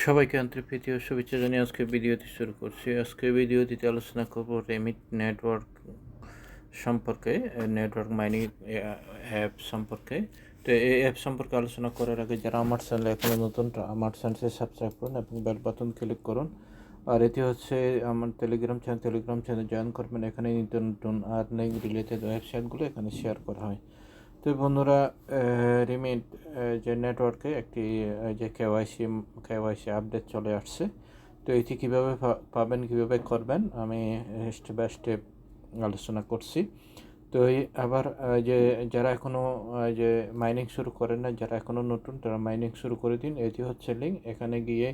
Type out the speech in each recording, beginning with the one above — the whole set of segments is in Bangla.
সবাইকে আন্তরিক প্রীতি ও শুভেচ্ছা জানিয়ে আজকে ভিডিওটি শুরু করছি। আজকে ভিডিওটিতে আলোচনা করব রেমিট নেটওয়ার্ক সম্পর্কে, নেটওয়ার্ক মাইনিং অ্যাপ সম্পর্কে। তো এই অ্যাপ সম্পর্কে আলোচনা করার আগে যারা আমার চ্যানেলে এখনও নতুন, আমার চ্যানেলটি সাবস্ক্রাইব করুন এবং বেল বাটন ক্লিক করুন। আর এটি হচ্ছে আমার টেলিগ্রাম চ্যানেল জয়েন করবেন। এখানে নিত্য নতুন আর্নিং রিলেটেড ওয়েবসাইটগুলো এখানে শেয়ার করা হয়। তো বন্ধুরা, রিমিট যে নেটওয়ার্কে একটি যে কেওয়াইসি আপডেট চলে আসছে। তো এটি কীভাবে পাবেন, কীভাবে করবেন, আমি স্টেপ বাই স্টেপ আলোচনা করছি। তো আবার যে যারা এখনও যে মাইনিং শুরু করেন না, যারা এখনও নতুন, তারা মাইনিং শুরু করে দিন। এটি হচ্ছে লিঙ্ক, এখানে গিয়ে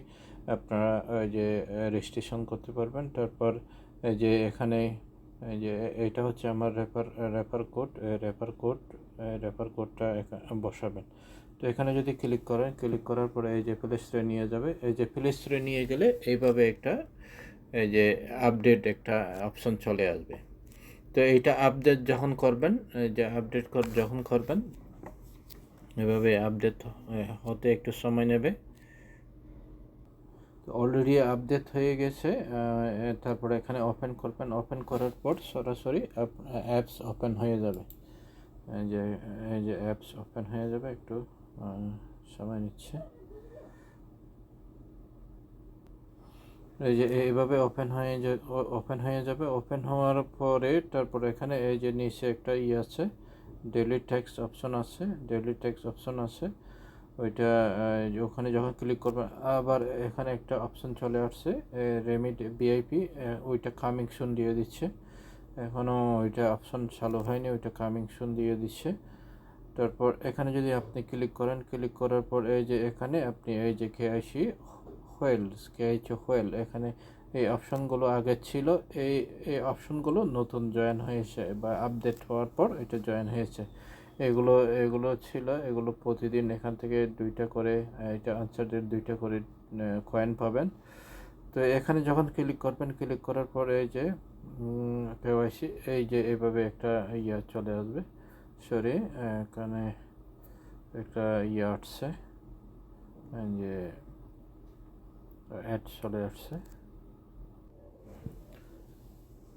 আপনারা যে রেজিস্ট্রেশন করতে পারবেন। তারপর যে এখানে যে এটা হচ্ছে আমার রেফার কোডটা বসাবেন। তো এখানে যদি ক্লিক করার পরে এই যে প্লে স্টোরে নিয়ে যাবে। এই যে প্লে স্টোরে নিয়ে গেলে এইভাবে একটা এই যে আপডেট একটা অপশন চলে আসবে। তো এইটা আপডেট যখন করবেন, যখন করবেন, এভাবে আপডেট হতে একটু সময় নেবে। তো অলরেডি আপডেট হয়ে গেছে। তারপরে এখানে ওপেন করবেন। ওপেন করার পর সরাসরি অ্যাপস ওপেন হয়ে যাবে। এই যে অ্যাপস ওপেন হয়ে যাবে, একটু সময় নিচ্ছে। এই যে এইভাবে ওপেন হয়ে যাবে। ওপেন হওয়ার পরে তারপরে এখানে এই যে নিচে একটা আছে, ডেইলি ট্যাক্স অপশন আছে। ওইটা ওখানে যখন ক্লিক করবেন, আবার এখানে একটা অপশন চলে আসছে রেমিট ভিআইপি, ওইটা কামিং সুন দিয়ে দিচ্ছে। এখনও ওইটা অপশন চালু হয়নি, ওইটা কামিং সুন দিয়ে দিচ্ছে। তারপর এখানে যদি আপনি ক্লিক করার পর এই যে এখানে আপনি এই যে কেআইসি হোয়েল, এখানে এই অপশনগুলো আগে ছিল, এই অপশনগুলো নতুন জয়েন হয়েছে বা আপডেট হওয়ার পর এটা জয়েন হয়েছে। এগুলো ছিল, এগুলো প্রতিদিন এখান থেকে 2টা করে, এটা আনসারদের 2টা করে কয়েন পাবেন। তো এখানে যখন ক্লিক করার পরে এই যে কেওয়াইসি, এই যে এভাবে একটা চলে আসবে। এখানে একটা আসছে, যে অ্যাড চলে আসছে।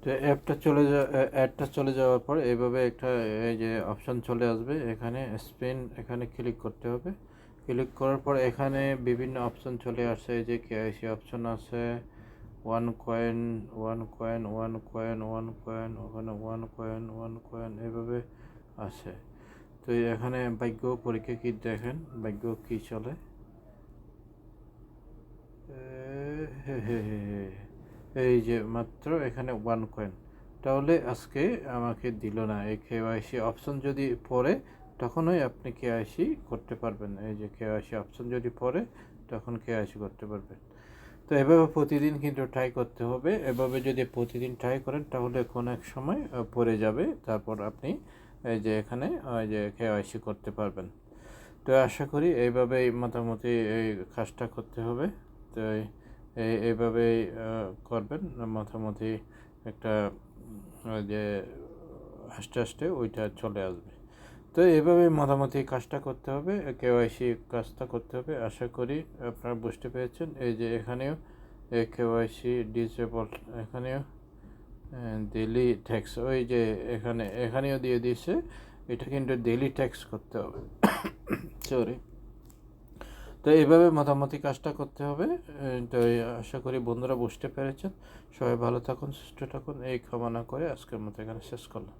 তো অ্যাডটা চলে যাওয়ার পর এইভাবে একটা এই যে অপশান চলে আসবে। এখানে এখানে ক্লিক করতে হবে। ক্লিক করার পর এখানে বিভিন্ন অপশান চলে আসছে। এই যে কেআইসি অপশান আছে, ওয়ান কয়েন, এভাবে আছে। তো এখানে ভাগ্য পরীক্ষা কি দেখেন, ভাগ্য কি চলে। এই যে মাত্র এখানে 1 কয়েন, তাহলে আজকে আমাকে দিল না। এই কেওয়াইসি অপশন যদি পড়ে তখনই আপনি কেওয়াইসি করতে পারবেন। এই যে কেওয়াইসি অপশন যদি পড়ে তখন কেওয়াইসি করতে পারবেন। তো এভাবে প্রতিদিন কিন্তু ট্রাই করতে হবে। এভাবে যদি প্রতিদিন ট্রাই করেন তাহলে কোনো এক সময় পড়ে যাবে, তারপর আপনি এই যে এখানে ওই যে কেওয়াইসি করতে পারবেন। তো আশা করি এইভাবেই মোটামুটি এই কাজটা করতে হবে। তো এইভাবেই করবেন, মোটামুটি একটা যে আস্তে আস্তে ওইটা চলে আসবে। তো এইভাবে মোটামুটি কাজটা করতে হবে, কেওয়াইসি কাজটা করতে হবে। আশা করি আপনারা বুঝতে পেরেছেন। এই যে এখানেও কেওয়াইসি ডিসেবল, এখানেও ডেইলি ট্যাক্স, ওই যে এখানেও দিয়ে দিয়েছে। এটা কিন্তু ডেইলি ট্যাক্স করতে হবে। সরি। তো এইভাবে মোটামুটি কাজটা করতে হবে। তো আশা করি বন্ধুরা বুঝতে পেরেছেন। সবাই ভালো থাকুন, সুস্থ থাকুন, এই কামনা করে আজকের মতো এখানে শেষ করলাম।